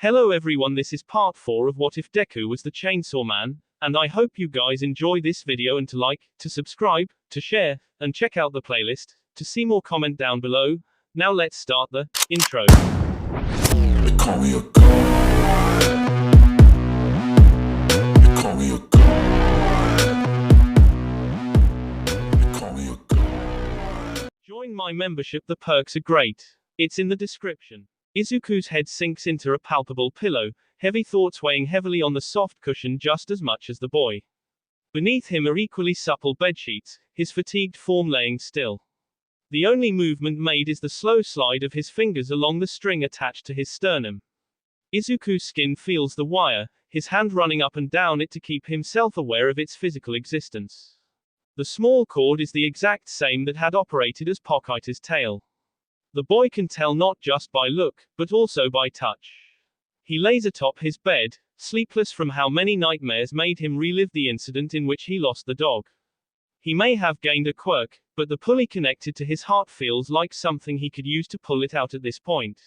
Hello everyone, this is part 4 of What If Deku Was the Chainsaw Man, and I hope you guys enjoy this video and to like, to subscribe, to share, and check out the playlist, to see more comment down below. Now let's start the intro. They call me a god. They call me a god. They call me a god. Join my membership, the perks are great. It's in the description. Izuku's head sinks into a palpable pillow, heavy thoughts weighing heavily on the soft cushion just as much as the boy. Beneath him are equally supple bedsheets, his fatigued form laying still. The only movement made is the slow slide of his fingers along the string attached to his sternum. Izuku's skin feels the wire, his hand running up and down it to keep himself aware of its physical existence. The small cord is the exact same that had operated as Pokita's tail. The boy can tell not just by look, but also by touch. He lays atop his bed, sleepless from how many nightmares made him relive the incident in which he lost the dog. He may have gained a quirk, but the pulley connected to his heart feels like something he could use to pull it out at this point.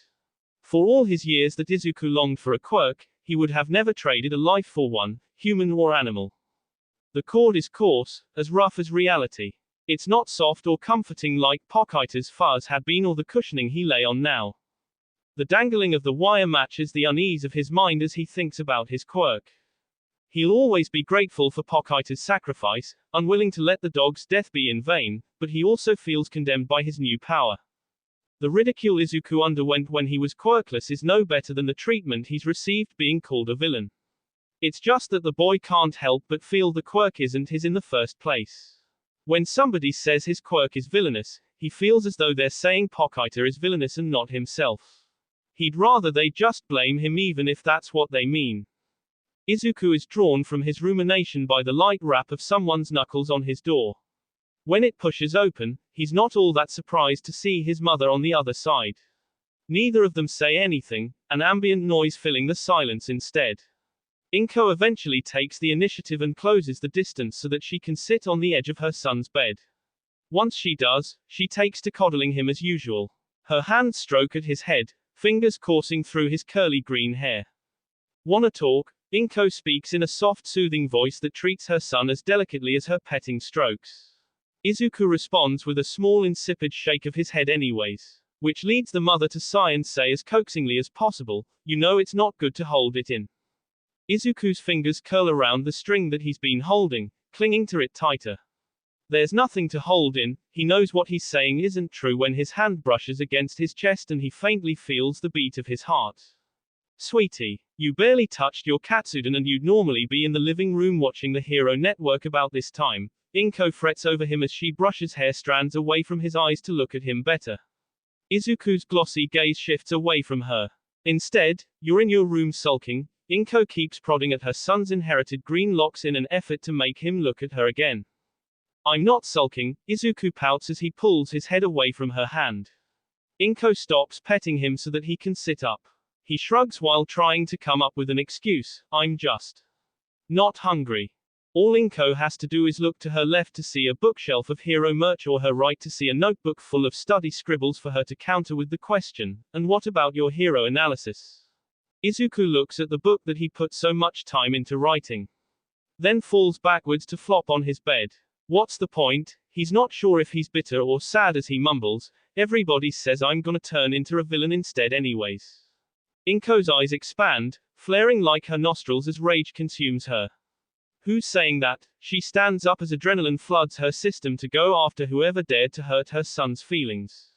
For all his years that Izuku longed for a quirk, he would have never traded a life for one, human or animal. The cord is coarse, as rough as reality. It's not soft or comforting like Pokita's fuzz had been or the cushioning he lay on now. The dangling of the wire matches the unease of his mind as he thinks about his quirk. He'll always be grateful for Pokita's sacrifice, unwilling to let the dog's death be in vain, but he also feels condemned by his new power. The ridicule Izuku underwent when he was quirkless is no better than the treatment he's received being called a villain. It's just that the boy can't help but feel the quirk isn't his in the first place. When somebody says his quirk is villainous, he feels as though they're saying Pokita is villainous and not himself. He'd rather they just blame him even if that's what they mean. Izuku is drawn from his rumination by the light rap of someone's knuckles on his door. When it pushes open, he's not all that surprised to see his mother on the other side. Neither of them say anything, an ambient noise filling the silence instead. Inko eventually takes the initiative and closes the distance so that she can sit on the edge of her son's bed. Once she does, she takes to coddling him as usual. Her hands stroke at his head, fingers coursing through his curly green hair. Wanna talk? Inko speaks in a soft soothing voice that treats her son as delicately as her petting strokes. Izuku responds with a small insipid shake of his head anyways, which leads the mother to sigh and say as coaxingly as possible, "You know it's not good to hold it in." Izuku's fingers curl around the string that he's been holding, clinging to it tighter. There's nothing to hold in, he knows what he's saying isn't true when his hand brushes against his chest and he faintly feels the beat of his heart. Sweetie, you barely touched your Katsuden and you'd normally be in the living room watching the Hero Network about this time. Inko frets over him as she brushes hair strands away from his eyes to look at him better. Izuku's glossy gaze shifts away from her. Instead, you're in your room sulking. Inko keeps prodding at her son's inherited green locks in an effort to make him look at her again. I'm not sulking, Izuku pouts as he pulls his head away from her hand. Inko stops petting him so that he can sit up. He shrugs while trying to come up with an excuse, I'm just not hungry. All Inko has to do is look to her left to see a bookshelf of hero merch or her right to see a notebook full of study scribbles for her to counter with the question, and what about your hero analysis? Izuku looks at the book that he put so much time into writing. Then falls backwards to flop on his bed. What's the point? He's not sure if he's bitter or sad as he mumbles, everybody says I'm gonna turn into a villain instead anyways. Inko's eyes expand, flaring like her nostrils as rage consumes her. Who's saying that? She stands up as adrenaline floods her system to go after whoever dared to hurt her son's feelings.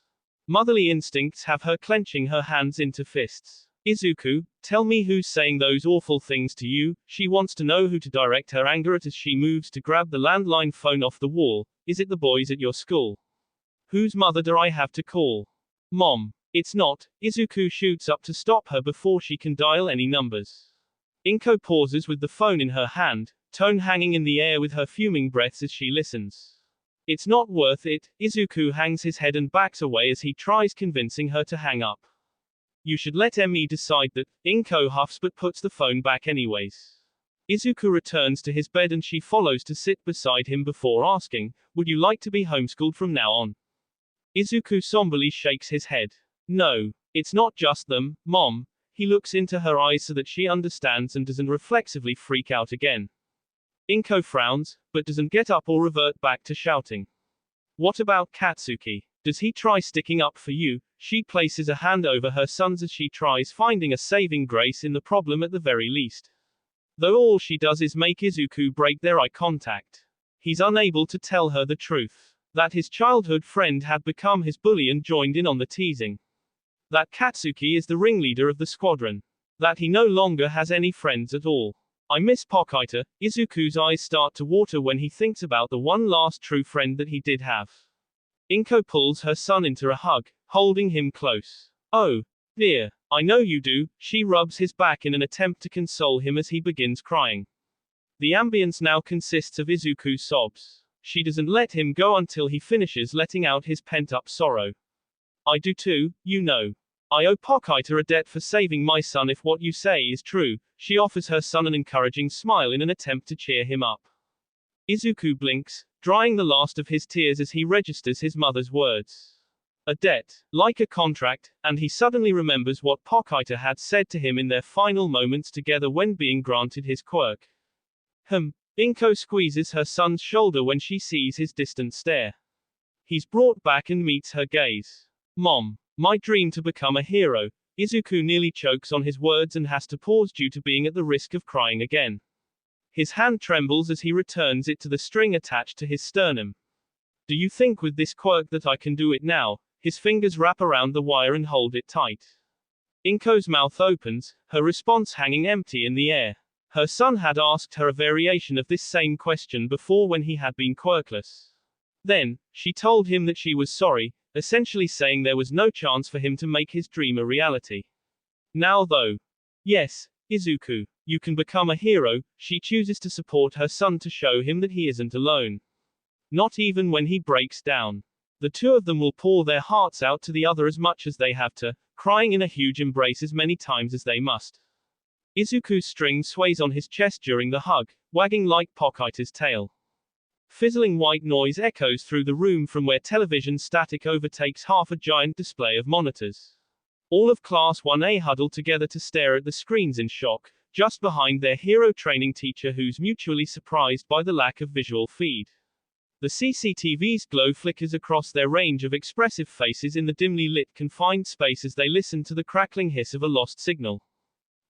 Motherly instincts have her clenching her hands into fists. Izuku, tell me who's saying those awful things to you. She wants to know who to direct her anger at as she moves to grab the landline phone off the wall. Is it the boys at your school? Whose mother do I have to call? Mom. It's not. Izuku shoots up to stop her before she can dial any numbers. Inko pauses with the phone in her hand, tone hanging in the air with her fuming breaths as she listens. It's not worth it. Izuku hangs his head and backs away as he tries convincing her to hang up. You should let me decide that. Inko huffs but puts the phone back anyways. Izuku returns to his bed and she follows to sit beside him before asking, would you like to be homeschooled from now on? Izuku somberly shakes his head. No. It's not just them, Mom. He looks into her eyes so that she understands and doesn't reflexively freak out again. Inko frowns, but doesn't get up or revert back to shouting. What about Katsuki? Does he try sticking up for you? She places a hand over her son's as she tries finding a saving grace in the problem at the very least. Though all she does is make Izuku break their eye contact. He's unable to tell her the truth. That his childhood friend had become his bully and joined in on the teasing. That Katsuki is the ringleader of the squadron. That he no longer has any friends at all. I miss Pokita. Izuku's eyes start to water when he thinks about the one last true friend that he did have. Inko pulls her son into a hug, holding him close. Oh, dear, I know you do. She rubs his back in an attempt to console him as he begins crying. The ambience now consists of Izuku's sobs. She doesn't let him go until he finishes letting out his pent-up sorrow. I do too, you know. I owe Pokita a debt for saving my son if what you say is true. She offers her son an encouraging smile in an attempt to cheer him up. Izuku blinks, drying the last of his tears as he registers his mother's words. A debt, like a contract, and he suddenly remembers what Pokita had said to him in their final moments together when being granted his quirk. Inko squeezes her son's shoulder when she sees his distant stare. He's brought back and meets her gaze. Mom. My dream to become a hero. Izuku nearly chokes on his words and has to pause due to being at the risk of crying again. His hand trembles as he returns it to the string attached to his sternum. Do you think with this quirk that I can do it now? His fingers wrap around the wire and hold it tight. Inko's mouth opens, her response hanging empty in the air. Her son had asked her a variation of this same question before when he had been quirkless. Then, she told him that she was sorry, essentially saying there was no chance for him to make his dream a reality. Now though. Yes, Izuku, you can become a hero. She chooses to support her son to show him that he isn't alone. Not even when he breaks down. The two of them will pour their hearts out to the other as much as they have to, crying in a huge embrace as many times as they must. Izuku's string sways on his chest during the hug, wagging like Pokita's tail. Fizzling white noise echoes through the room from where television static overtakes half a giant display of monitors. All of Class 1A huddle together to stare at the screens in shock, just behind their hero training teacher who's mutually surprised by the lack of visual feed. The CCTV's glow flickers across their range of expressive faces in the dimly lit confined space as they listen to the crackling hiss of a lost signal.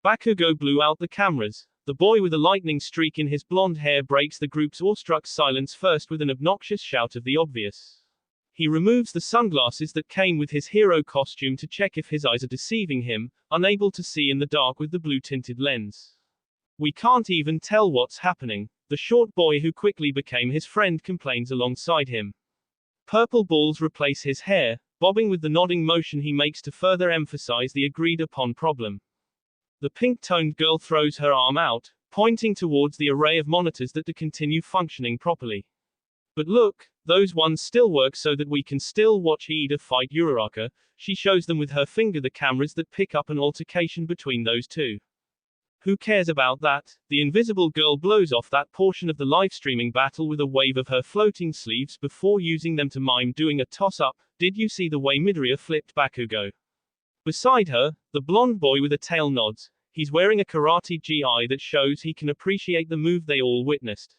Bakugo blew out the cameras. The boy with a lightning streak in his blonde hair breaks the group's awestruck silence first with an obnoxious shout of the obvious. He removes the sunglasses that came with his hero costume to check if his eyes are deceiving him, unable to see in the dark with the blue-tinted lens. We can't even tell what's happening, the short boy who quickly became his friend complains alongside him. Purple balls replace his hair, bobbing with the nodding motion he makes to further emphasize the agreed-upon problem. The pink-toned girl throws her arm out, pointing towards the array of monitors that to continue functioning properly. But look, those ones still work so that we can still watch Ida fight Uraraka. She shows them with her finger the cameras that pick up an altercation between those two. Who cares about that? The invisible girl blows off that portion of the live-streaming battle with a wave of her floating sleeves before using them to mime doing a toss-up. Did you see the way Midoriya flipped Bakugo? Beside her, the blonde boy with a tail nods. He's wearing a karate gi that shows he can appreciate the move they all witnessed.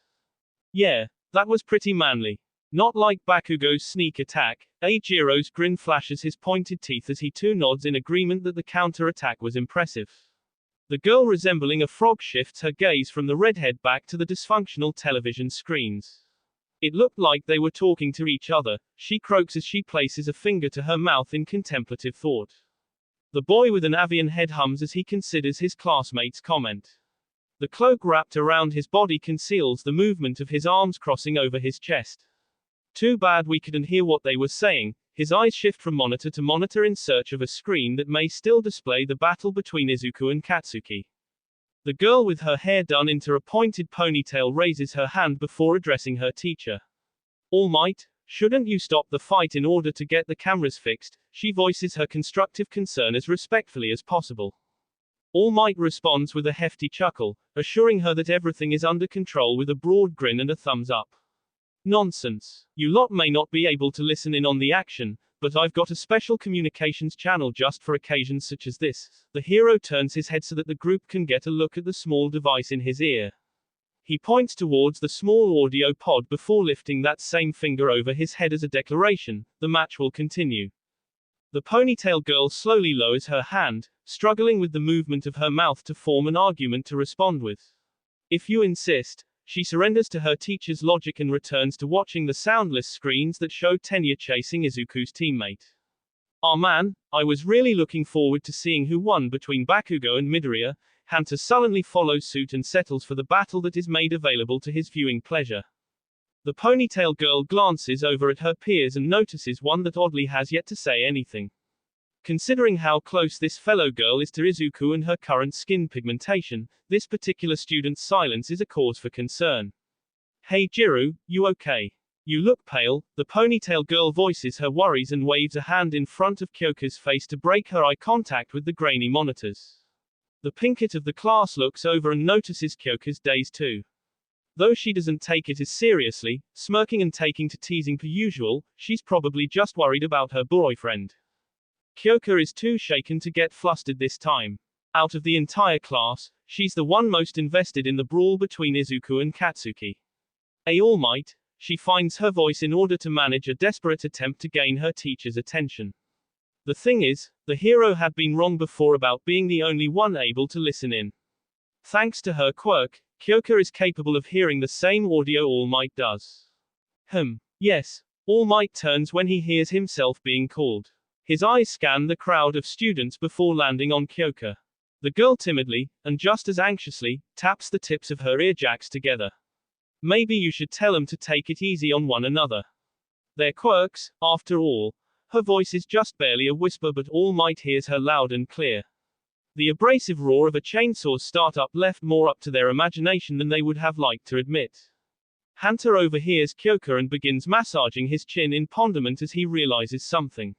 Yeah, that was pretty manly. Not like Bakugo's sneak attack. Eijiro's grin flashes his pointed teeth as he too nods in agreement that the counter-attack was impressive. The girl resembling a frog shifts her gaze from the redhead back to the dysfunctional television screens. It looked like they were talking to each other. She croaks as she places a finger to her mouth in contemplative thought. The boy with an avian head hums as he considers his classmate's comment. The cloak wrapped around his body conceals the movement of his arms crossing over his chest. Too bad we couldn't hear what they were saying. His eyes shift from monitor to monitor in search of a screen that may still display the battle between Izuku and Katsuki. The girl with her hair done into a pointed ponytail raises her hand before addressing her teacher. All Might, shouldn't you stop the fight in order to get the cameras fixed? She voices her constructive concern as respectfully as possible. All Might responds with a hefty chuckle, assuring her that everything is under control with a broad grin and a thumbs up. Nonsense. You lot may not be able to listen in on the action. but I've got a special communications channel just for occasions such as this. The hero turns his head so that the group can get a look at the small device in his ear. He points towards the small audio pod before lifting that same finger over his head as a declaration. The match will continue. The ponytail girl slowly lowers her hand, struggling with the movement of her mouth to form an argument to respond with. If you insist, she surrenders to her teacher's logic and returns to watching the soundless screens that show Tenya chasing Izuku's teammate. "Ah man, I was really looking forward to seeing who won between Bakugo and Midoriya." Hunter sullenly follows suit and settles for the battle that is made available to his viewing pleasure. The ponytail girl glances over at her peers and notices one that oddly has yet to say anything. Considering how close this fellow girl is to Izuku and her current skin pigmentation, this particular student's silence is a cause for concern. "Hey Jiru, you okay? You look pale." The ponytail girl voices her worries and waves a hand in front of Kyoka's face to break her eye contact with the grainy monitors. The pinkett of the class looks over and notices Kyoka's daze too. Though she doesn't take it as seriously, smirking and taking to teasing per usual, she's probably just worried about her boyfriend. Kyoka is too shaken to get flustered this time. Out of the entire class, she's the one most invested in the brawl between Izuku and Katsuki. All Might, she finds her voice in order to manage a desperate attempt to gain her teacher's attention. The thing is, the hero had been wrong before about being the only one able to listen in. Thanks to her quirk, Kyoka is capable of hearing the same audio All Might does. Yes, All Might turns when he hears himself being called. His eyes scan the crowd of students before landing on Kyoka. The girl timidly, and just as anxiously, taps the tips of her earjacks together. Maybe you should tell them to take it easy on one another. They're quirks, after all. Her voice is just barely a whisper, but All Might hears her loud and clear. The abrasive roar of a chainsaw's startup left more up to their imagination than they would have liked to admit. Hunter overhears Kyoka and begins massaging his chin in ponderment as he realizes something.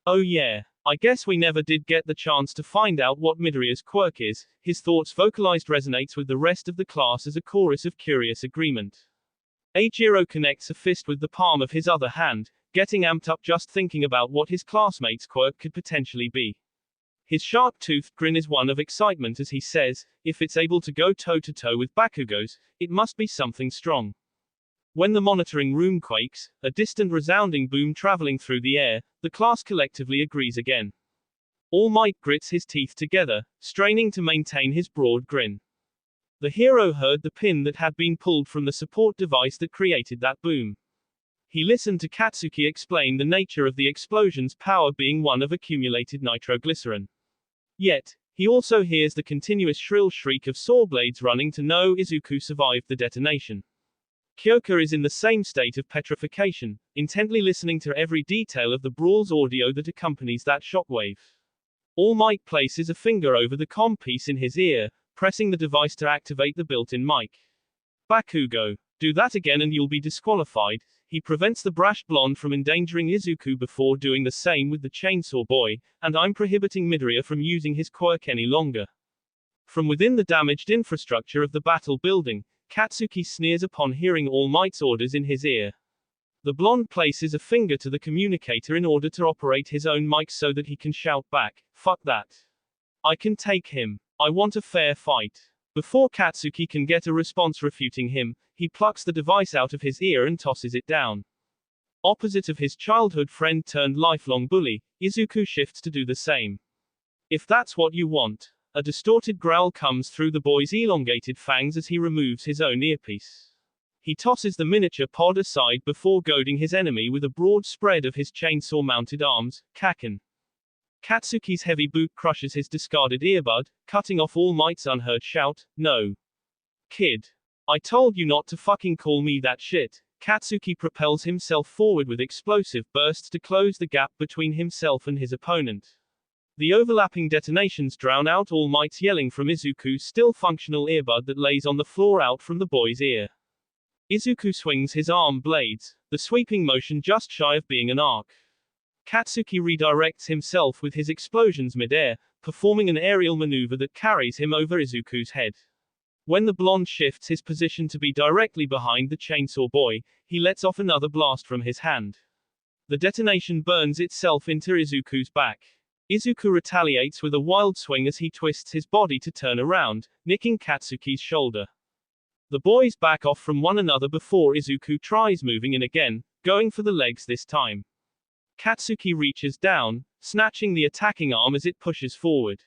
"Oh yeah, I guess we never did get the chance to find out what Midoriya's quirk is." His thoughts vocalized resonates with the rest of the class as a chorus of curious agreement. Eiichiro connects a fist with the palm of his other hand, getting amped up just thinking about what his classmate's quirk could potentially be. His sharp-toothed grin is one of excitement as he says, if it's able to go toe-to-toe with Bakugo's, it must be something strong. When the monitoring room quakes, a distant resounding boom traveling through the air, the class collectively agrees again. All Might grits his teeth together, straining to maintain his broad grin. The hero heard the pin that had been pulled from the support device that created that boom. He listened to Katsuki explain the nature of the explosion's power being one of accumulated nitroglycerin. Yet, he also hears the continuous shrill shriek of saw blades running to know Izuku survived the detonation. Kyoka is in the same state of petrification, intently listening to every detail of the brawl's audio that accompanies that shockwave. All Might places a finger over the comm piece in his ear, pressing the device to activate the built-in mic. "Bakugo, do that again and you'll be disqualified." He prevents the brash blonde from endangering Izuku before doing the same with the chainsaw boy, "and I'm prohibiting Midoriya from using his quirk any longer." From within the damaged infrastructure of the battle building, Katsuki sneers upon hearing All Might's orders in his ear. The blonde places a finger to the communicator in order to operate his own mic so that he can shout back, "Fuck that. I can take him. I want a fair fight." Before Katsuki can get a response refuting him, he plucks the device out of his ear and tosses it down. Opposite of his childhood friend turned lifelong bully, Izuku shifts to do the same. "If that's what you want." A distorted growl comes through the boy's elongated fangs as he removes his own earpiece. He tosses the miniature pod aside before goading his enemy with a broad spread of his chainsaw-mounted arms, Kaken. Katsuki's heavy boot crushes his discarded earbud, cutting off All Might's unheard shout, "No. Kid. I told you not to fucking call me that shit." Katsuki propels himself forward with explosive bursts to close the gap between himself and his opponent. The overlapping detonations drown out All Might's yelling from Izuku's still functional earbud that lays on the floor out from the boy's ear. Izuku swings his arm blades, the sweeping motion just shy of being an arc. Katsuki redirects himself with his explosions mid-air, performing an aerial maneuver that carries him over Izuku's head. When the blonde shifts his position to be directly behind the chainsaw boy, he lets off another blast from his hand. The detonation burns itself into Izuku's back. Izuku retaliates with a wild swing as he twists his body to turn around, nicking Katsuki's shoulder. The boys back off from one another before Izuku tries moving in again, going for the legs this time. Katsuki reaches down, snatching the attacking arm as it pushes forward.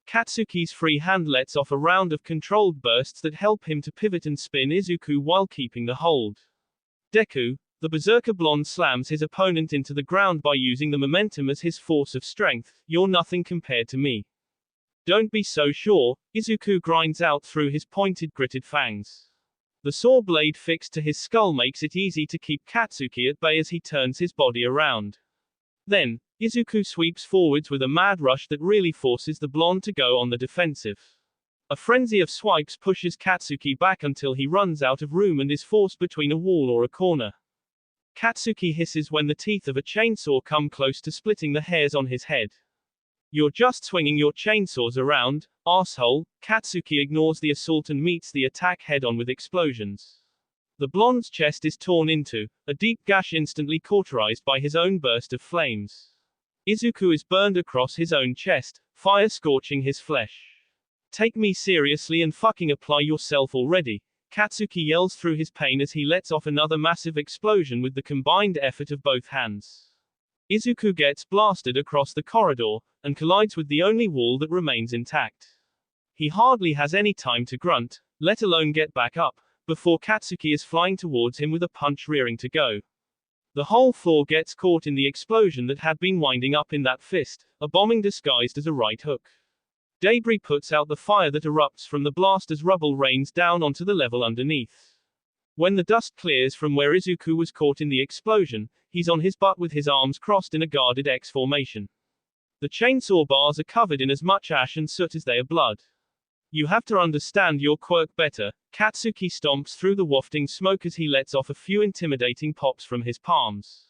Katsuki's free hand lets off a round of controlled bursts that help him to pivot and spin Izuku while keeping the hold. Deku, the berserker blonde, slams his opponent into the ground by using the momentum as his force of strength. You're nothing compared to me. Don't be so sure, Izuku grinds out through his pointed gritted fangs. The saw blade fixed to his skull makes it easy to keep Katsuki at bay as he turns his body around. Then, Izuku sweeps forwards with a mad rush that really forces the blonde to go on the defensive. A frenzy of swipes pushes Katsuki back until he runs out of room and is forced between a wall or a corner. Katsuki hisses when the teeth of a chainsaw come close to splitting the hairs on his head. You're just swinging your chainsaws around, arsehole. Katsuki ignores the assault and meets the attack head-on with explosions. The blonde's chest is torn into, a deep gash instantly cauterized by his own burst of flames. Izuku is burned across his own chest, fire scorching his flesh. Take me seriously and fucking apply yourself already, Katsuki yells through his pain as he lets off another massive explosion with the combined effort of both hands. Izuku gets blasted across the corridor, and collides with the only wall that remains intact. He hardly has any time to grunt, let alone get back up, before Katsuki is flying towards him with a punch rearing to go. The whole floor gets caught in the explosion that had been winding up in that fist, a bombing disguised as a right hook. Debris puts out the fire that erupts from the blast as rubble rains down onto the level underneath. When the dust clears from where Izuku was caught in the explosion, he's on his butt with his arms crossed in a guarded X formation. The chainsaw bars are covered in as much ash and soot as they are blood. You have to understand your quirk better. Katsuki stomps through the wafting smoke as he lets off a few intimidating pops from his palms.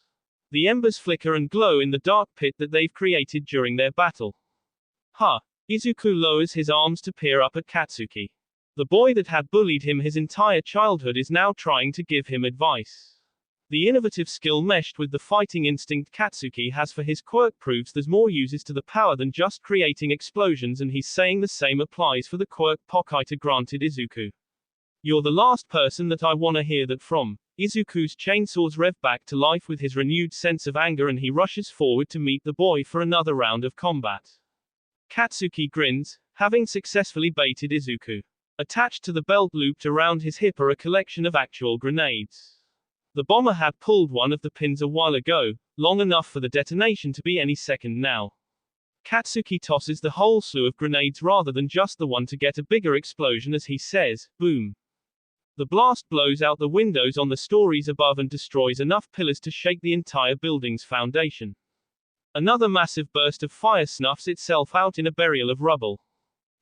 The embers flicker and glow in the dark pit that they've created during their battle. Huh. Izuku lowers his arms to peer up at Katsuki. The boy that had bullied him his entire childhood is now trying to give him advice. The innovative skill meshed with the fighting instinct Katsuki has for his quirk proves there's more uses to the power than just creating explosions, and he's saying the same applies for the quirk Pokita granted Izuku. You're the last person that I wanna hear that from. Izuku's chainsaws rev back to life with his renewed sense of anger and he rushes forward to meet the boy for another round of combat. Katsuki grins, having successfully baited Izuku. Attached to the belt looped around his hip are a collection of actual grenades. The bomber had pulled one of the pins a while ago, long enough for the detonation to be any second now. Katsuki tosses the whole slew of grenades rather than just the one to get a bigger explosion as he says, boom. The blast blows out the windows on the stories above and destroys enough pillars to shake the entire building's foundation. Another massive burst of fire snuffs itself out in a burial of rubble.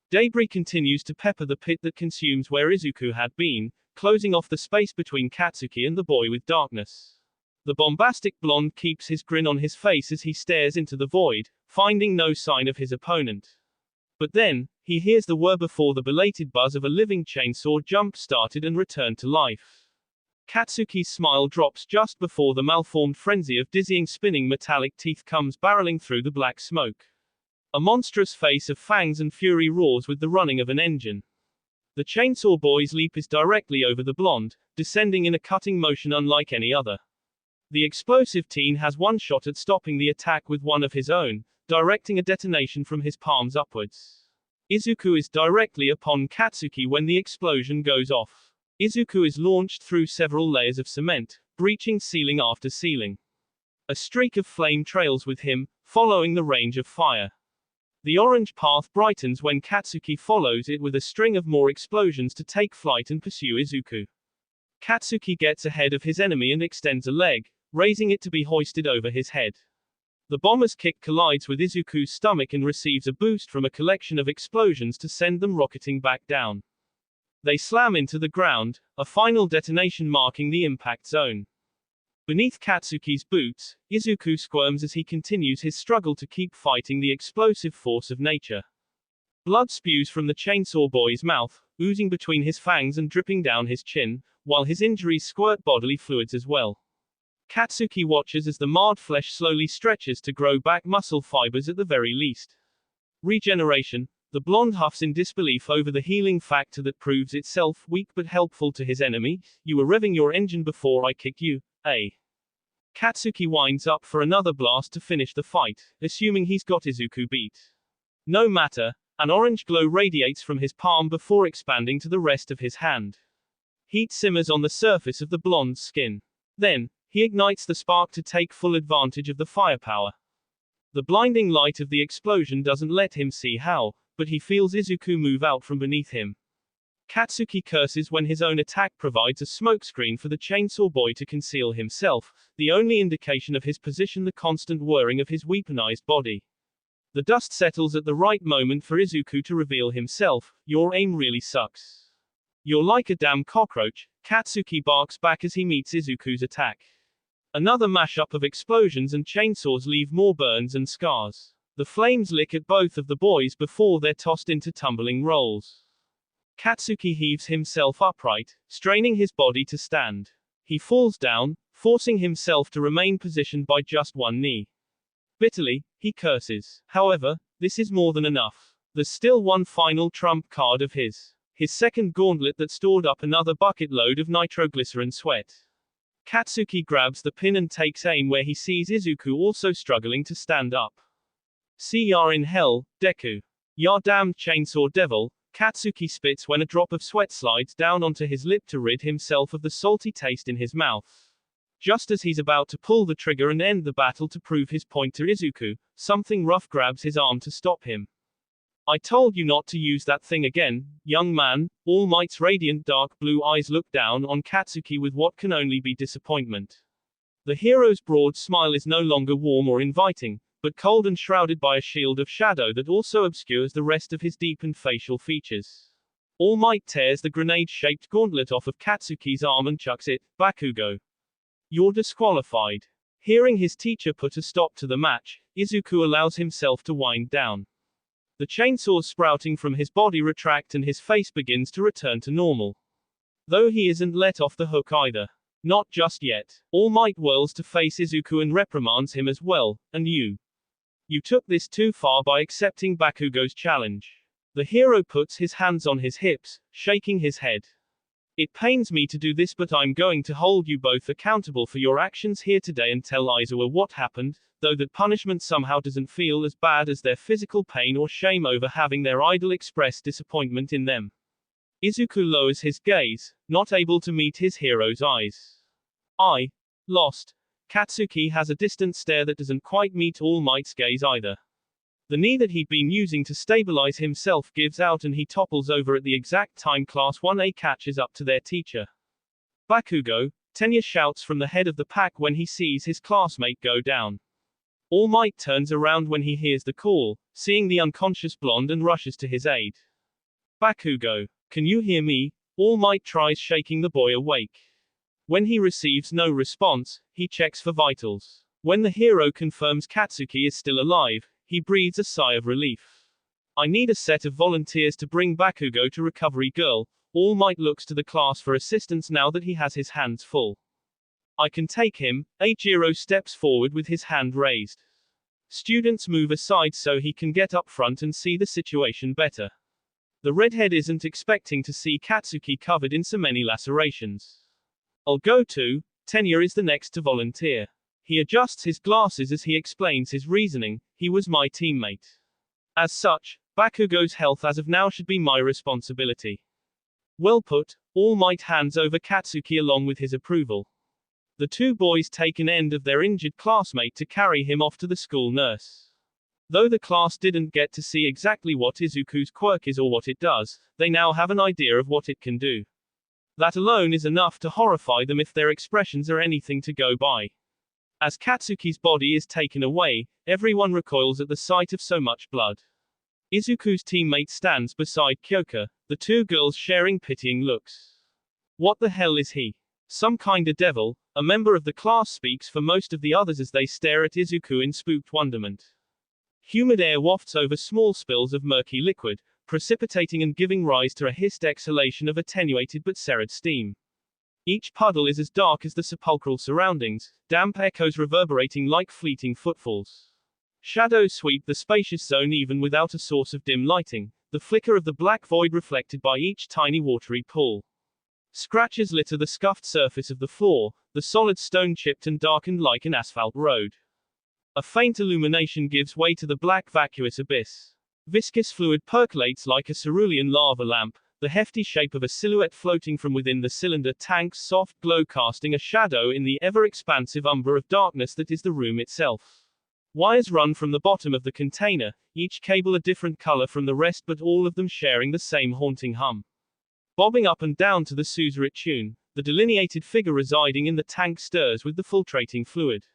Debris continues to pepper the pit that consumes where Izuku had been, closing off the space between Katsuki and the boy with darkness. The bombastic blonde keeps his grin on his face as he stares into the void, finding no sign of his opponent. But then, he hears the whir before the belated buzz of a living chainsaw jump-started and returned to life. Katsuki's smile drops just before the malformed frenzy of dizzying spinning metallic teeth comes barreling through the black smoke. A monstrous face of fangs and fury roars with the running of an engine. The chainsaw boy's leap is directly over the blonde, descending in a cutting motion unlike any other. The explosive teen has one shot at stopping the attack with one of his own, directing a detonation from his palms upwards. Izuku is directly upon Katsuki when the explosion goes off. Izuku is launched through several layers of cement, breaching ceiling after ceiling. A streak of flame trails with him, following the range of fire. The orange path brightens when Katsuki follows it with a string of more explosions to take flight and pursue Izuku. Katsuki gets ahead of his enemy and extends a leg, raising it to be hoisted over his head. The bomber's kick collides with Izuku's stomach and receives a boost from a collection of explosions to send them rocketing back down. They slam into the ground, a final detonation marking the impact zone. Beneath Katsuki's boots, Izuku squirms as he continues his struggle to keep fighting the explosive force of nature. Blood spews from the chainsaw boy's mouth, oozing between his fangs and dripping down his chin, while his injuries squirt bodily fluids as well. Katsuki watches as the marred flesh slowly stretches to grow back muscle fibers at the very least. Regeneration. The blonde huffs in disbelief over the healing factor that proves itself weak but helpful to his enemy. You were revving your engine before I kicked you, eh? Katsuki winds up for another blast to finish the fight, assuming he's got Izuku beat. No matter, an orange glow radiates from his palm before expanding to the rest of his hand. Heat simmers on the surface of the blonde's skin. Then, he ignites the spark to take full advantage of the firepower. The blinding light of the explosion doesn't let him see how, but he feels Izuku move out from beneath him. Katsuki curses when his own attack provides a smokescreen for the chainsaw boy to conceal himself, the only indication of his position the constant whirring of his weaponized body. The dust settles at the right moment for Izuku to reveal himself. Your aim really sucks. You're like a damn cockroach, Katsuki barks back as he meets Izuku's attack. Another mashup of explosions and chainsaws leave more burns and scars. The flames lick at both of the boys before they're tossed into tumbling rolls. Katsuki heaves himself upright, straining his body to stand. He falls down, forcing himself to remain positioned by just one knee. Bitterly, he curses. However, this is more than enough. There's still one final trump card of his second gauntlet that stored up another bucket load of nitroglycerin sweat. Katsuki grabs the pin and takes aim where he sees Izuku also struggling to stand up. See ya in hell, Deku. Ya damned chainsaw devil, Katsuki spits when a drop of sweat slides down onto his lip to rid himself of the salty taste in his mouth. Just as he's about to pull the trigger and end the battle to prove his point to Izuku, something rough grabs his arm to stop him. I told you not to use that thing again, young man. All Might's radiant dark blue eyes look down on Katsuki with what can only be disappointment. The hero's broad smile is no longer warm or inviting, but cold and shrouded by a shield of shadow that also obscures the rest of his deepened facial features. All Might tears the grenade-shaped gauntlet off of Katsuki's arm and chucks it. Bakugo. You're disqualified. Hearing his teacher put a stop to the match, Izuku allows himself to wind down. The chainsaws sprouting from his body retract and his face begins to return to normal. Though he isn't let off the hook either. Not just yet. All Might whirls to face Izuku and reprimands him as well. And you took this too far by accepting Bakugo's challenge. The hero puts his hands on his hips, shaking his head. It pains me to do this, but I'm going to hold you both accountable for your actions here today and tell Izuku what happened, though that punishment somehow doesn't feel as bad as their physical pain or shame over having their idol express disappointment in them. Izuku lowers his gaze, not able to meet his hero's eyes. I lost. Katsuki has a distant stare that doesn't quite meet All Might's gaze either. The knee that he'd been using to stabilize himself gives out and he topples over at the exact time Class 1A catches up to their teacher. Bakugo, Tenya shouts from the head of the pack when he sees his classmate go down. All Might turns around when he hears the call, seeing the unconscious blonde and rushes to his aid. Bakugo, can you hear me? All Might tries shaking the boy awake. When he receives no response, he checks for vitals. When the hero confirms Katsuki is still alive, he breathes a sigh of relief. I need a set of volunteers to bring Bakugo to Recovery Girl. All Might looks to the class for assistance now that he has his hands full. I can take him. Eiichiro steps forward with his hand raised. Students move aside so he can get up front and see the situation better. The redhead isn't expecting to see Katsuki covered in so many lacerations. I'll go too. Tenya is the next to volunteer. He adjusts his glasses as he explains his reasoning. He was my teammate. As such, Bakugo's health as of now should be my responsibility. Well put. All Might hands over Katsuki along with his approval. The two boys take an end of their injured classmate to carry him off to the school nurse. Though the class didn't get to see exactly what Izuku's quirk is or what it does, they now have an idea of what it can do. That alone is enough to horrify them if their expressions are anything to go by. As Katsuki's body is taken away, everyone recoils at the sight of so much blood. Izuku's teammate stands beside Kyoka, the two girls sharing pitying looks. What the hell is he? Some kinda devil? A member of the class speaks for most of the others as they stare at Izuku in spooked wonderment. Humid air wafts over small spills of murky liquid, precipitating and giving rise to a hissed exhalation of attenuated but serried steam. Each puddle is as dark as the sepulchral surroundings, damp echoes reverberating like fleeting footfalls. Shadows sweep the spacious zone even without a source of dim lighting, the flicker of the black void reflected by each tiny watery pool. Scratches litter the scuffed surface of the floor, the solid stone chipped and darkened like an asphalt road. A faint illumination gives way to the black vacuous abyss. Viscous fluid percolates like a cerulean lava lamp, the hefty shape of a silhouette floating from within the cylinder tank's soft glow casting a shadow in the ever-expansive umbra of darkness that is the room itself. Wires run from the bottom of the container, each cable a different color from the rest but all of them sharing the same haunting hum. Bobbing up and down to the suzerain tune, the delineated figure residing in the tank stirs with the filtrating fluid.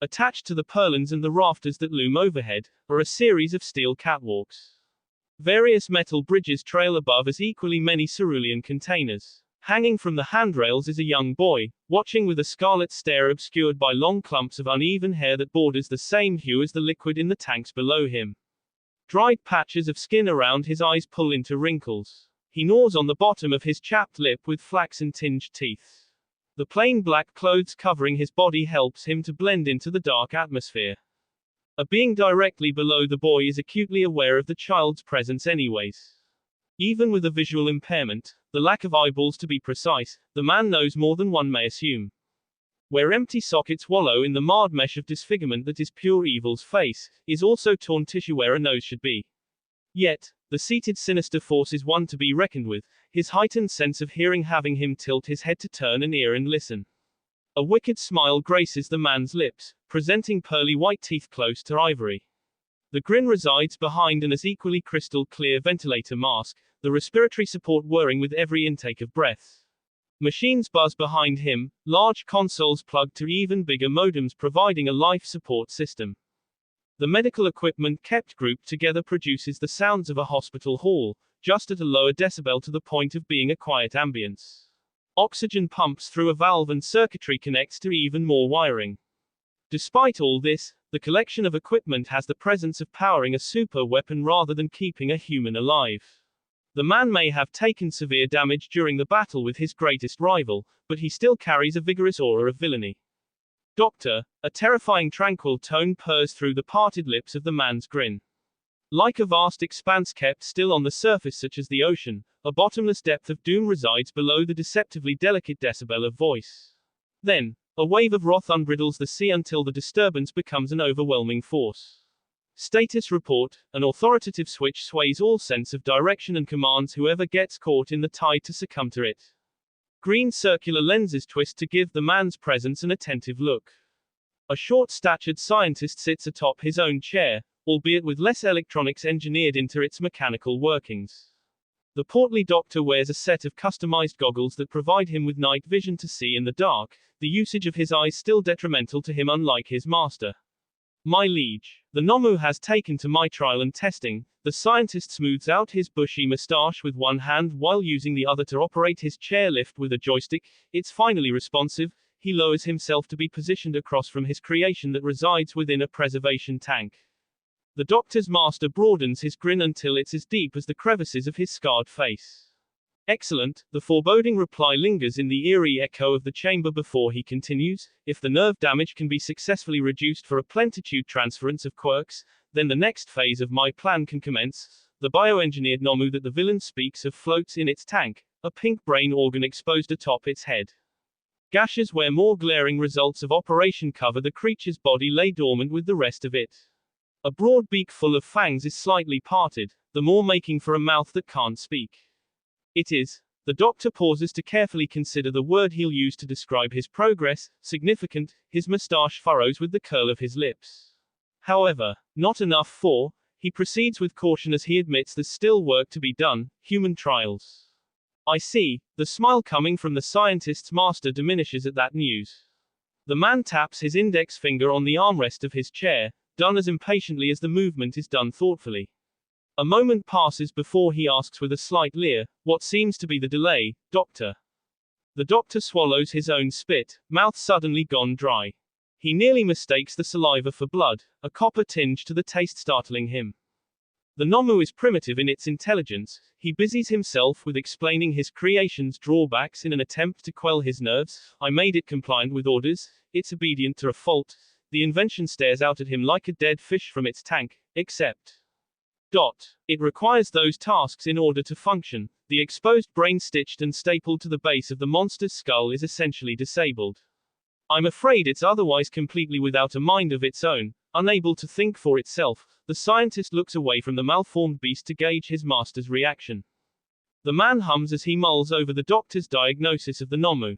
Attached to the purlins and the rafters that loom overhead, are a series of steel catwalks. Various metal bridges trail above as equally many cerulean containers. Hanging from the handrails is a young boy, watching with a scarlet stare obscured by long clumps of uneven hair that borders the same hue as the liquid in the tanks below him. Dried patches of skin around his eyes pull into wrinkles. He gnaws on the bottom of his chapped lip with flaxen-tinged teeth. The plain black clothes covering his body helps him to blend into the dark atmosphere. A being directly below the boy is acutely aware of the child's presence anyways. Even with a visual impairment, the lack of eyeballs to be precise, the man knows more than one may assume. Where empty sockets wallow in the marred mesh of disfigurement that is pure evil's face, is also torn tissue where a nose should be. Yet, the seated sinister force is one to be reckoned with, his heightened sense of hearing having him tilt his head to turn an ear and listen. A wicked smile graces the man's lips, presenting pearly white teeth close to ivory. The grin resides behind an as equally crystal clear ventilator mask, the respiratory support whirring with every intake of breath. Machines buzz behind him, large consoles plugged to even bigger modems providing a life support system. The medical equipment kept grouped together produces the sounds of a hospital hall, just at a lower decibel to the point of being a quiet ambience. Oxygen pumps through a valve and circuitry connects to even more wiring. Despite all this, the collection of equipment has the presence of powering a super weapon rather than keeping a human alive. The man may have taken severe damage during the battle with his greatest rival, but he still carries a vigorous aura of villainy. Doctor, a terrifying tranquil tone purrs through the parted lips of the man's grin. Like a vast expanse kept still on the surface such as the ocean, a bottomless depth of doom resides below the deceptively delicate decibel of voice. Then, a wave of wrath unbridles the sea until the disturbance becomes an overwhelming force. Status report, an authoritative switch sways all sense of direction and commands whoever gets caught in the tide to succumb to it. Green circular lenses twist to give the man's presence an attentive look. A short-statured scientist sits atop his own chair, albeit with less electronics engineered into its mechanical workings. The portly doctor wears a set of customized goggles that provide him with night vision to see in the dark, the usage of his eyes still detrimental to him unlike his master. My liege, the Nomu has taken to my trial and testing. The scientist smooths out his bushy mustache with one hand while using the other to operate his chairlift with a joystick. It's finally responsive. He lowers himself to be positioned across from his creation that resides within a preservation tank. The doctor's master broadens his grin until it's as deep as the crevices of his scarred face. Excellent, the foreboding reply lingers in the eerie echo of the chamber before he continues. If the nerve damage can be successfully reduced for a plentitude transference of quirks, then the next phase of my plan can commence. The bioengineered Nomu that the villain speaks of floats in its tank, a pink brain organ exposed atop its head. Gashes where more glaring results of operation cover the creature's body lay dormant with the rest of it. A broad beak full of fangs is slightly parted, the more making for a mouth that can't speak. It is. The doctor pauses to carefully consider the word he'll use to describe his progress. Significant. His mustache furrows with the curl of his lips. However, not enough for. He proceeds with caution as he admits there's still work to be done. Human trials. I see. The smile coming from the scientist's master diminishes at that news. The man taps his index finger on the armrest of his chair, done as impatiently as the movement is done thoughtfully. A moment passes before he asks with a slight leer, what seems to be the delay, doctor? The doctor swallows his own spit, mouth suddenly gone dry. He nearly mistakes the saliva for blood, a copper tinge to the taste startling him. The Nomu is primitive in its intelligence. He busies himself with explaining his creation's drawbacks in an attempt to quell his nerves. I made it compliant with orders. It's obedient to a fault. The invention stares out at him like a dead fish from its tank, except. It requires those tasks in order to function. The exposed brain stitched and stapled to the base of the monster's skull is essentially disabled. I'm afraid it's otherwise completely without a mind of its own, unable to think for itself. The scientist looks away from the malformed beast to gauge his master's reaction. The man hums as he mulls over the doctor's diagnosis of the Nomu.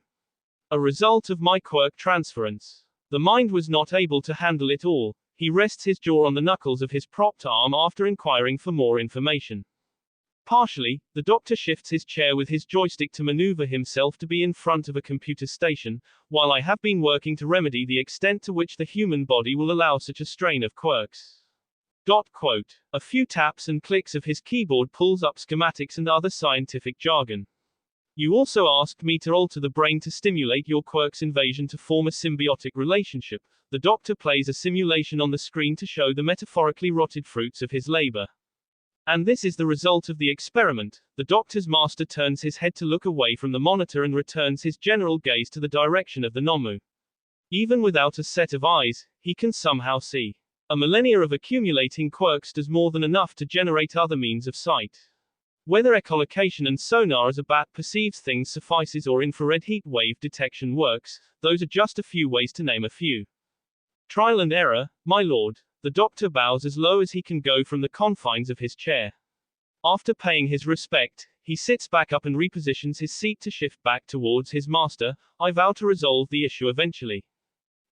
A result of my quirk transference. The mind was not able to handle it all. He rests his jaw on the knuckles of his propped arm after inquiring for more information. Partially, the doctor shifts his chair with his joystick to maneuver himself to be in front of a computer station, while I have been working to remedy the extent to which the human body will allow such a strain of quirks. A few taps and clicks of his keyboard pulls up schematics and other scientific jargon. You also asked me to alter the brain to stimulate your quirk's invasion to form a symbiotic relationship. The doctor plays a simulation on the screen to show the metaphorically rotted fruits of his labor. And this is the result of the experiment. The doctor's master turns his head to look away from the monitor and returns his general gaze to the direction of the Nomu. Even without a set of eyes, he can somehow see. A millennia of accumulating quirks does more than enough to generate other means of sight. Whether echolocation and sonar as a bat perceives things suffices or infrared heat wave detection works, those are just a few ways to name a few. Trial and error, my lord. The doctor bows as low as he can go from the confines of his chair. After paying his respect, he sits back up and repositions his seat to shift back towards his master. I vow to resolve the issue eventually.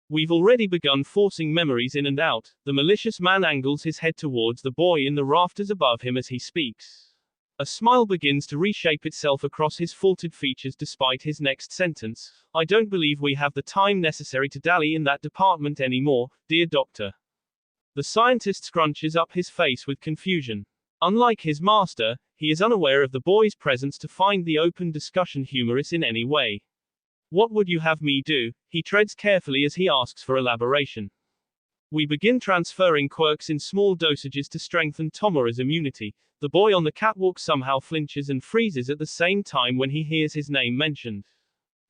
We've already begun forcing memories in and out. The malicious man angles his head towards the boy in the rafters above him as he speaks. A smile begins to reshape itself across his faulted features despite his next sentence. I don't believe we have the time necessary to dally in that department anymore, dear doctor. The scientist scrunches up his face with confusion. Unlike his master, he is unaware of the boy's presence to find the open discussion humorous in any way. What would you have me do? He treads carefully as he asks for elaboration. We begin transferring quirks in small dosages to strengthen Tomura's immunity. The boy on the catwalk somehow flinches and freezes at the same time when he hears his name mentioned.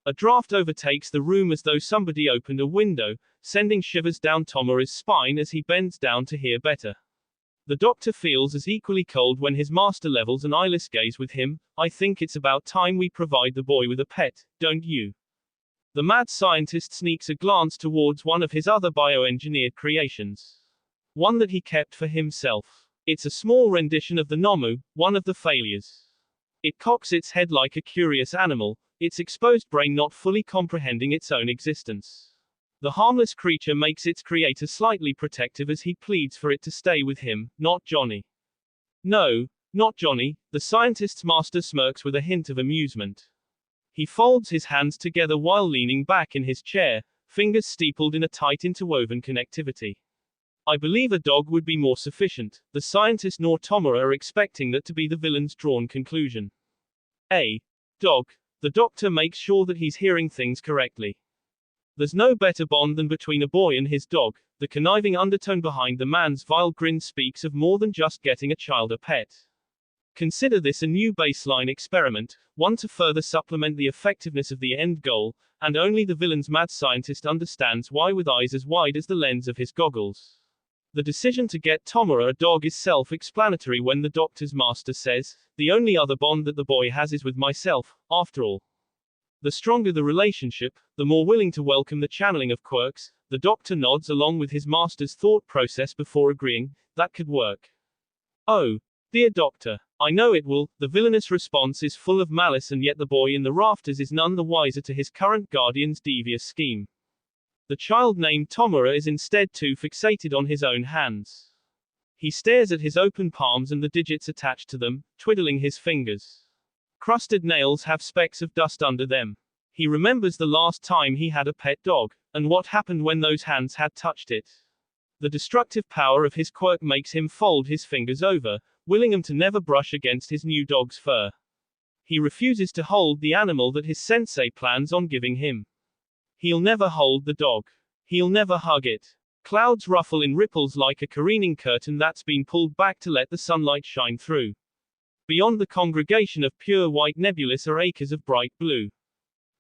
A draft overtakes the room as though somebody opened a window, sending shivers down Tomura's spine as he bends down to hear better. The doctor feels as equally cold when his master levels an eyeless gaze with him. I think it's about time we provide the boy with a pet, don't you? The mad scientist sneaks a glance towards one of his other bioengineered creations. One that he kept for himself. It's a small rendition of the Nomu, one of the failures. It cocks its head like a curious animal, its exposed brain not fully comprehending its own existence. The harmless creature makes its creator slightly protective as he pleads for it to stay with him, not Johnny. No, not Johnny, the scientist's master smirks with a hint of amusement. He folds his hands together while leaning back in his chair, fingers steepled in a tight interwoven connectivity. I believe a dog would be more sufficient. The scientist nor Tomura are expecting that to be the villain's drawn conclusion. A dog. The doctor makes sure that he's hearing things correctly. There's no better bond than between a boy and his dog. The conniving undertone behind the man's vile grin speaks of more than just getting a child a pet. Consider this a new baseline experiment, one to further supplement the effectiveness of the end goal, and only the villain's mad scientist understands why with eyes as wide as the lens of his goggles. The decision to get Tomura a dog is self-explanatory when the doctor's master says, the only other bond that the boy has is with myself, after all. The stronger the relationship, the more willing to welcome the channeling of quirks. The doctor nods along with his master's thought process before agreeing, that could work. Oh, dear doctor, I know it will. The villainous response is full of malice, and yet the boy in the rafters is none the wiser to his current guardian's devious scheme. The child named Tomura is instead too fixated on his own hands. He stares at his open palms and the digits attached to them, twiddling his fingers. Crusted nails have specks of dust under them. He remembers the last time he had a pet dog, and what happened when those hands had touched it. The destructive power of his quirk makes him fold his fingers over, willing them to never brush against his new dog's fur. He refuses to hold the animal that his sensei plans on giving him. He'll never hold the dog. He'll never hug it. Clouds ruffle in ripples like a careening curtain that's been pulled back to let the sunlight shine through. Beyond the congregation of pure white nebulous are acres of bright blue.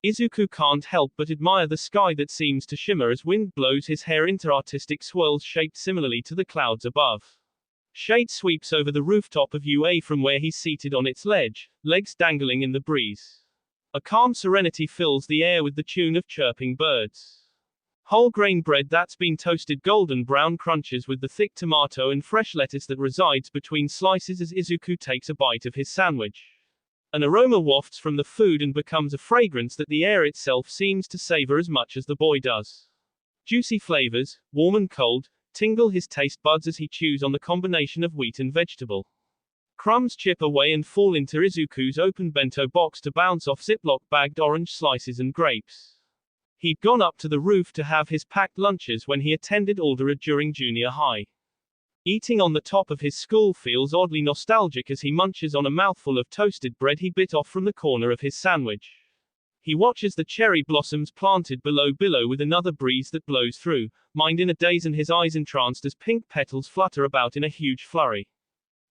Izuku can't help but admire the sky that seems to shimmer as wind blows his hair into artistic swirls shaped similarly to the clouds above. Shade sweeps over the rooftop of UA from where he's seated on its ledge, legs dangling in the breeze. A calm serenity fills the air with the tune of chirping birds. Whole grain bread that's been toasted golden brown crunches with the thick tomato and fresh lettuce that resides between slices as Izuku takes a bite of his sandwich. An aroma wafts from the food and becomes a fragrance that the air itself seems to savor as much as the boy does. Juicy flavors, warm and cold, tingle his taste buds as he chews on the combination of wheat and vegetable. Crumbs chip away and fall into Izuku's open bento box to bounce off Ziploc-bagged orange slices and grapes. He'd gone up to the roof to have his packed lunches when he attended Aldera during junior high. Eating on the top of his school feels oddly nostalgic as he munches on a mouthful of toasted bread he bit off from the corner of his sandwich. He watches the cherry blossoms planted below with another breeze that blows through, mind in a daze and his eyes entranced as pink petals flutter about in a huge flurry.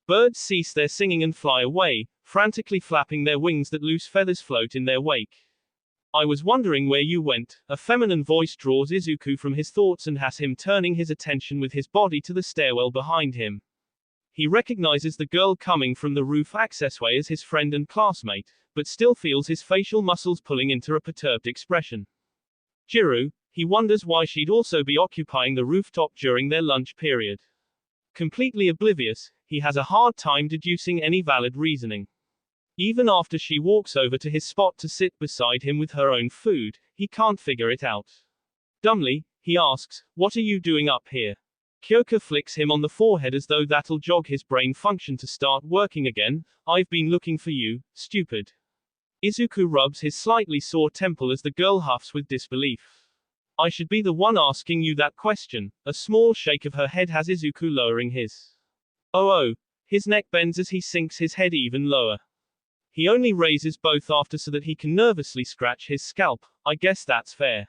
Birds cease their singing and fly away, frantically flapping their wings that loose feathers float in their wake. I was wondering where you went. A feminine voice draws Izuku from his thoughts and has him turning his attention with his body to the stairwell behind him. He recognizes the girl coming from the roof accessway as his friend and classmate, but still feels his facial muscles pulling into a perturbed expression. Jiru, he wonders why she'd also be occupying the rooftop during their lunch period. Completely oblivious, he has a hard time deducing any valid reasoning. Even after she walks over to his spot to sit beside him with her own food, he can't figure it out. Dumbly, he asks, "What are you doing up here?" Kyoka flicks him on the forehead as though that'll jog his brain function to start working again. "I've been looking for you, stupid." Izuku rubs his slightly sore temple as the girl huffs with disbelief. "I should be the one asking you that question." A small shake of her head has Izuku lowering his. Oh. His neck bends as he sinks his head even lower. He only raises both after so that he can nervously scratch his scalp. "I guess that's fair."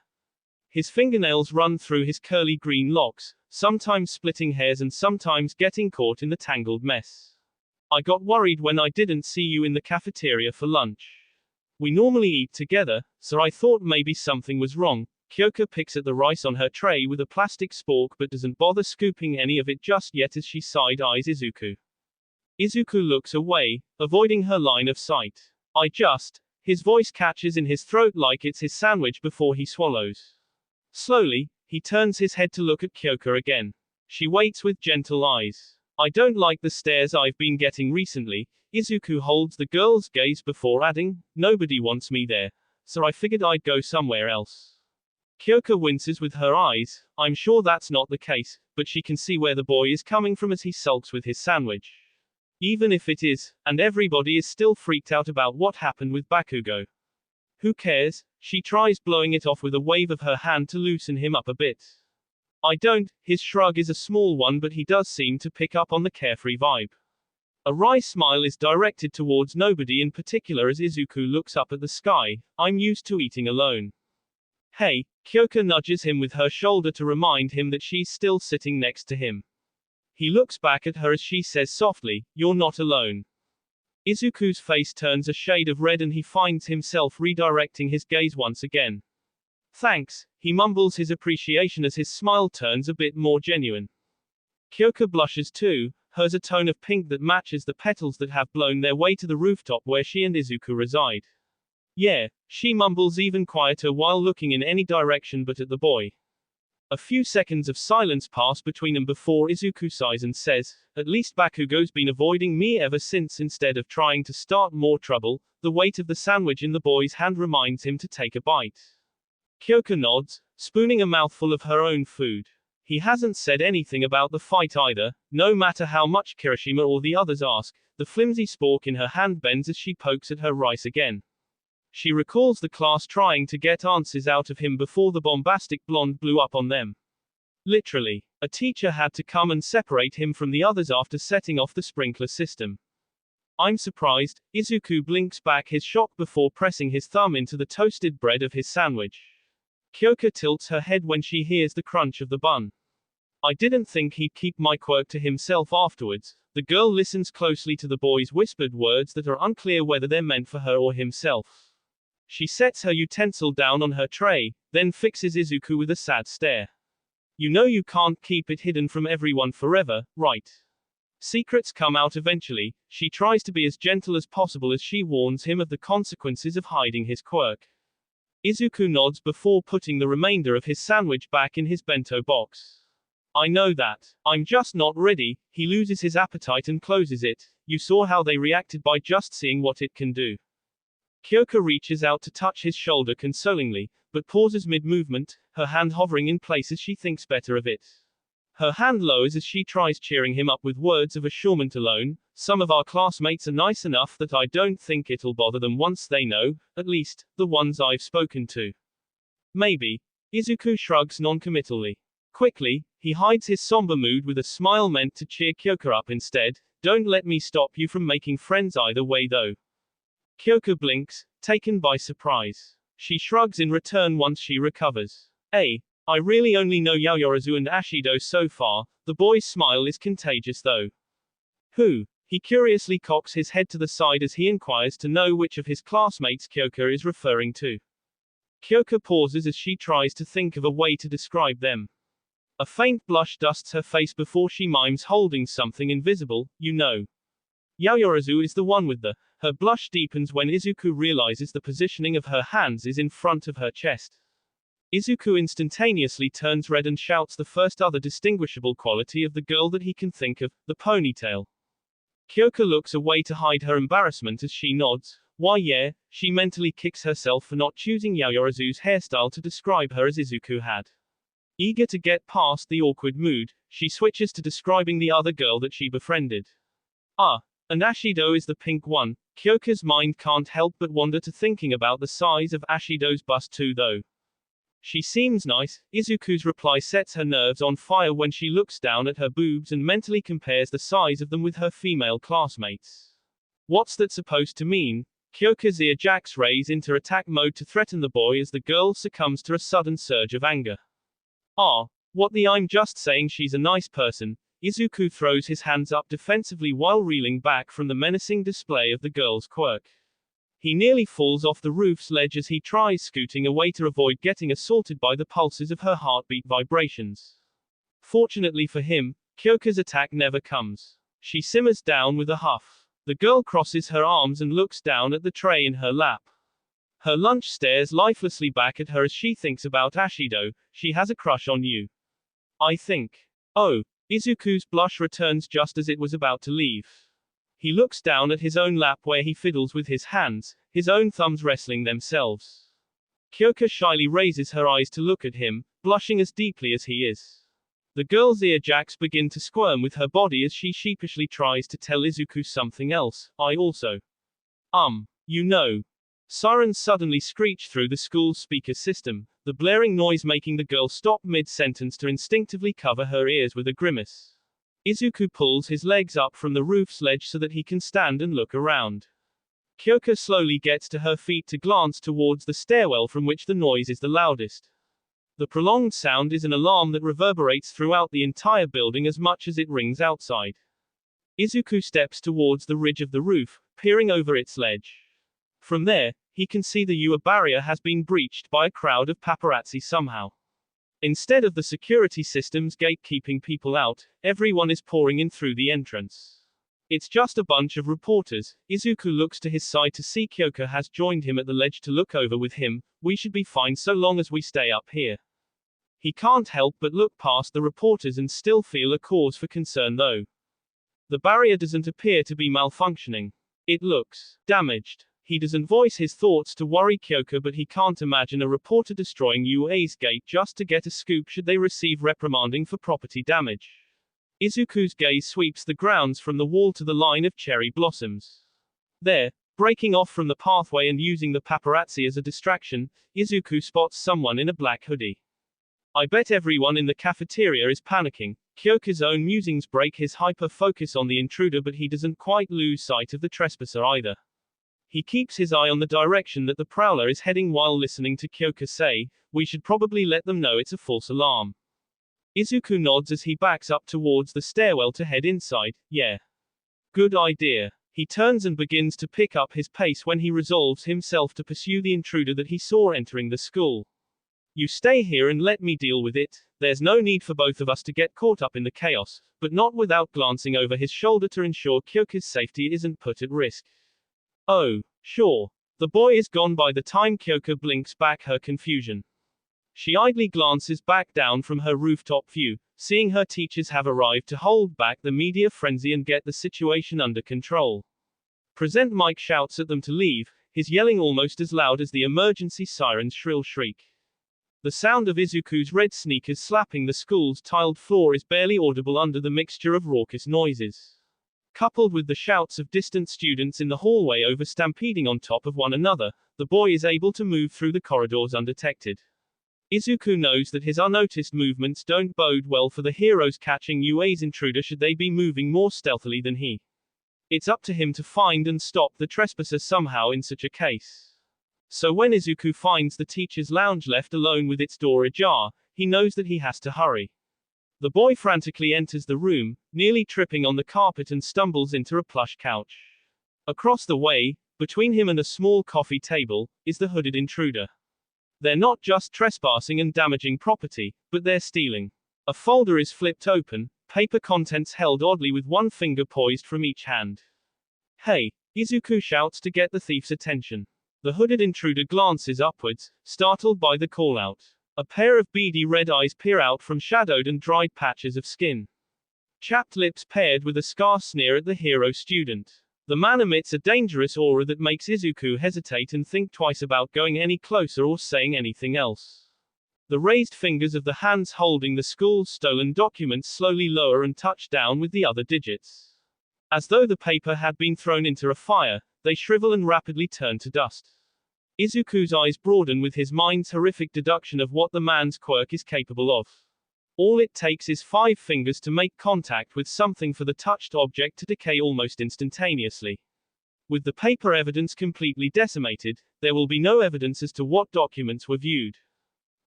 His fingernails run through his curly green locks, sometimes splitting hairs and sometimes getting caught in the tangled mess. "I got worried when I didn't see you in the cafeteria for lunch. We normally eat together, so I thought maybe something was wrong." Kyoka picks at the rice on her tray with a plastic spork but doesn't bother scooping any of it just yet as she side-eyes Izuku. Izuku looks away, avoiding her line of sight. His voice catches in his throat like it's his sandwich before he swallows. Slowly, he turns his head to look at Kyoka again. She waits with gentle eyes. "I don't like the stares I've been getting recently." Izuku holds the girl's gaze before adding, "Nobody wants me there, so I figured I'd go somewhere else." Kyoka winces with her eyes. I'm sure that's not the case, but she can see where the boy is coming from as he sulks with his sandwich. Even if it is, and everybody is still freaked out about what happened with Bakugo. Who cares? She tries blowing it off with a wave of her hand to loosen him up a bit. "I don't." His shrug is a small one, but he does seem to pick up on the carefree vibe. A wry smile is directed towards nobody in particular as Izuku looks up at the sky. "I'm used to eating alone." "Hey." Kyoka nudges him with her shoulder to remind him that she's still sitting next to him. He looks back at her as she says softly, "You're not alone." Izuku's face turns a shade of red and he finds himself redirecting his gaze once again. "Thanks," he mumbles his appreciation as his smile turns a bit more genuine. Kyoka blushes too, hers a tone of pink that matches the petals that have blown their way to the rooftop where she and Izuku reside. "Yeah," she mumbles even quieter while looking in any direction but at the boy. A few seconds of silence pass between them before Izuku sighs and says, "At least Bakugo's been avoiding me ever since instead of trying to start more trouble." The weight of the sandwich in the boy's hand reminds him to take a bite. Kyoka nods, spooning a mouthful of her own food. He hasn't said anything about the fight either, no matter how much Kirishima or the others ask. The flimsy spork in her hand bends as she pokes at her rice again. She recalls the class trying to get answers out of him before the bombastic blonde blew up on them. Literally, a teacher had to come and separate him from the others after setting off the sprinkler system. "I'm surprised." Izuku blinks back his shock before pressing his thumb into the toasted bread of his sandwich. Kyoka tilts her head when she hears the crunch of the bun. I didn't think he'd keep my quirk to himself afterwards. The girl listens closely to the boy's whispered words that are unclear whether they're meant for her or himself. She sets her utensil down on her tray, then fixes Izuku with a sad stare. You know you can't keep it hidden from everyone forever, right? Secrets come out eventually. She tries to be as gentle as possible as she warns him of the consequences of hiding his quirk. Izuku nods before putting the remainder of his sandwich back in his bento box. I know that. I'm just not ready. He loses his appetite and closes it. You saw how they reacted by just seeing what it can do. Kyoka reaches out to touch his shoulder consolingly, but pauses mid-movement, her hand hovering in place as she thinks better of it. Her hand lowers as she tries cheering him up with words of assurance alone. Some of our classmates are nice enough that I don't think it'll bother them once they know, at least, the ones I've spoken to. Maybe. Izuku shrugs non-committally. Quickly, he hides his somber mood with a smile meant to cheer Kyoka up instead. Don't let me stop you from making friends either way though. Kyoka blinks, taken by surprise. She shrugs in return once she recovers. I really only know Yaoyorozu and Ashido so far. The boy's smile is contagious though. Who? He curiously cocks his head to the side as he inquires to know which of his classmates Kyoka is referring to. Kyoka pauses as she tries to think of a way to describe them. A faint blush dusts her face before she mimes holding something invisible, you know. Yaoyorozu is the one with the. Her blush deepens when Izuku realizes the positioning of her hands is in front of her chest. Izuku instantaneously turns red and shouts the first other distinguishable quality of the girl that he can think of, the ponytail. Kyoka looks away to hide her embarrassment as she nods. Why yeah, she mentally kicks herself for not choosing Yaoyorozu's hairstyle to describe her as Izuku had. Eager to get past the awkward mood, she switches to describing the other girl that she befriended. And Ashido is the pink one. Kyoka's mind can't help but wander to thinking about the size of Ashido's bust too though. She seems nice. Izuku's reply sets her nerves on fire when she looks down at her boobs and mentally compares the size of them with her female classmates. What's that supposed to mean? Kyoka's ear jacks raise into attack mode to threaten the boy as the girl succumbs to a sudden surge of anger. I'm just saying she's a nice person. Izuku throws his hands up defensively while reeling back from the menacing display of the girl's quirk. He nearly falls off the roof's ledge as he tries scooting away to avoid getting assaulted by the pulses of her heartbeat vibrations. Fortunately for him, Kyoka's attack never comes. She simmers down with a huff. The girl crosses her arms and looks down at the tray in her lap. Her lunch stares lifelessly back at her as she thinks about Ashido. She has a crush on you. I think. Oh. Izuku's blush returns just as it was about to leave. He looks down at his own lap where he fiddles with his hands, his own thumbs wrestling themselves. Kyoka shyly raises her eyes to look at him, blushing as deeply as he is. The girl's ear jacks begin to squirm with her body as she sheepishly tries to tell Izuku something else. I also. You know. Sirens suddenly screech through the school's speaker system, the blaring noise making the girl stop mid-sentence to instinctively cover her ears with a grimace. Izuku pulls his legs up from the roof's ledge so that he can stand and look around. Kyoka slowly gets to her feet to glance towards the stairwell from which the noise is the loudest. The prolonged sound is an alarm that reverberates throughout the entire building as much as it rings outside. Izuku steps towards the ridge of the roof, peering over its ledge. From there, he can see the UA barrier has been breached by a crowd of paparazzi somehow. Instead of the security systems gatekeeping people out, everyone is pouring in through the entrance. It's just a bunch of reporters. Izuku looks to his side to see Kyoka has joined him at the ledge to look over with him. We should be fine so long as we stay up here. He can't help but look past the reporters and still feel a cause for concern though. The barrier doesn't appear to be malfunctioning. It looks damaged. He doesn't voice his thoughts to worry Kyoka, but he can't imagine a reporter destroying UA's gate just to get a scoop should they receive reprimanding for property damage. Izuku's gaze sweeps the grounds from the wall to the line of cherry blossoms. There, breaking off from the pathway and using the paparazzi as a distraction, Izuku spots someone in a black hoodie. I bet everyone in the cafeteria is panicking. Kyoka's own musings break his hyper-focus on the intruder, but he doesn't quite lose sight of the trespasser either. He keeps his eye on the direction that the prowler is heading while listening to Kyoka say, we should probably let them know it's a false alarm. Izuku nods as he backs up towards the stairwell to head inside. Yeah. Good idea. He turns and begins to pick up his pace when he resolves himself to pursue the intruder that he saw entering the school. You stay here and let me deal with it. There's no need for both of us to get caught up in the chaos, but not without glancing over his shoulder to ensure Kyoka's safety isn't put at risk. Oh, sure. The boy is gone by the time Kyoka blinks back her confusion. She idly glances back down from her rooftop view, seeing her teachers have arrived to hold back the media frenzy and get the situation under control. Present Mike shouts at them to leave, his yelling almost as loud as the emergency siren's shrill shriek. The sound of Izuku's red sneakers slapping the school's tiled floor is barely audible under the mixture of raucous noises. Coupled with the shouts of distant students in the hallway over stampeding on top of one another, the boy is able to move through the corridors undetected. Izuku knows that his unnoticed movements don't bode well for the heroes catching UA's intruder should they be moving more stealthily than he. It's up to him to find and stop the trespasser somehow in such a case. So when Izuku finds the teacher's lounge left alone with its door ajar, he knows that he has to hurry. The boy frantically enters the room, nearly tripping on the carpet and stumbles into a plush couch. Across the way, between him and a small coffee table, is the hooded intruder. They're not just trespassing and damaging property, but they're stealing. A folder is flipped open, paper contents held oddly with one finger poised from each hand. Hey! Izuku shouts to get the thief's attention. The hooded intruder glances upwards, startled by the call-out. A pair of beady red eyes peer out from shadowed and dried patches of skin. Chapped lips paired with a scarce sneer at the hero student. The man emits a dangerous aura that makes Izuku hesitate and think twice about going any closer or saying anything else. The raised fingers of the hands holding the school's stolen documents slowly lower and touch down with the other digits. As though the paper had been thrown into a fire, they shrivel and rapidly turn to dust. Izuku's eyes broaden with his mind's horrific deduction of what the man's quirk is capable of. All it takes is 5 fingers to make contact with something for the touched object to decay almost instantaneously. With the paper evidence completely decimated, there will be no evidence as to what documents were viewed.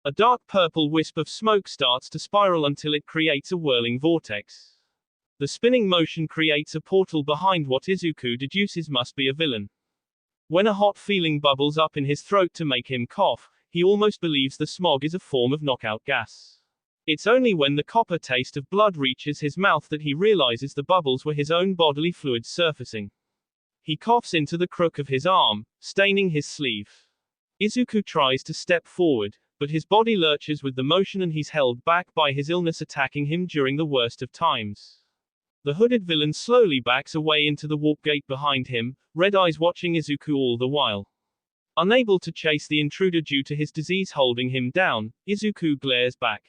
A dark purple wisp of smoke starts to spiral until it creates a whirling vortex. The spinning motion creates a portal behind what Izuku deduces must be a villain. When a hot feeling bubbles up in his throat to make him cough, he almost believes the smog is a form of knockout gas. It's only when the copper taste of blood reaches his mouth that he realizes the bubbles were his own bodily fluids surfacing. He coughs into the crook of his arm, staining his sleeve. Izuku tries to step forward, but his body lurches with the motion and he's held back by his illness attacking him during the worst of times. The hooded villain slowly backs away into the warp gate behind him, red eyes watching Izuku all the while. Unable to chase the intruder due to his disease holding him down, Izuku glares back.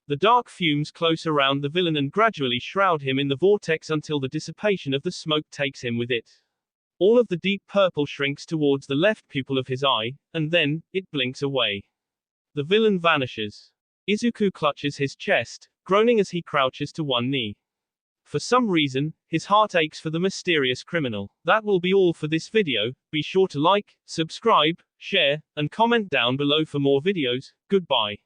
The dark fumes close around the villain and gradually shroud him in the vortex until the dissipation of the smoke takes him with it. All of the deep purple shrinks towards the left pupil of his eye, and then, it blinks away. The villain vanishes. Izuku clutches his chest, groaning as he crouches to one knee. For some reason, his heart aches for the mysterious criminal. That will be all for this video. Be sure to like, subscribe, share, and comment down below for more videos. Goodbye.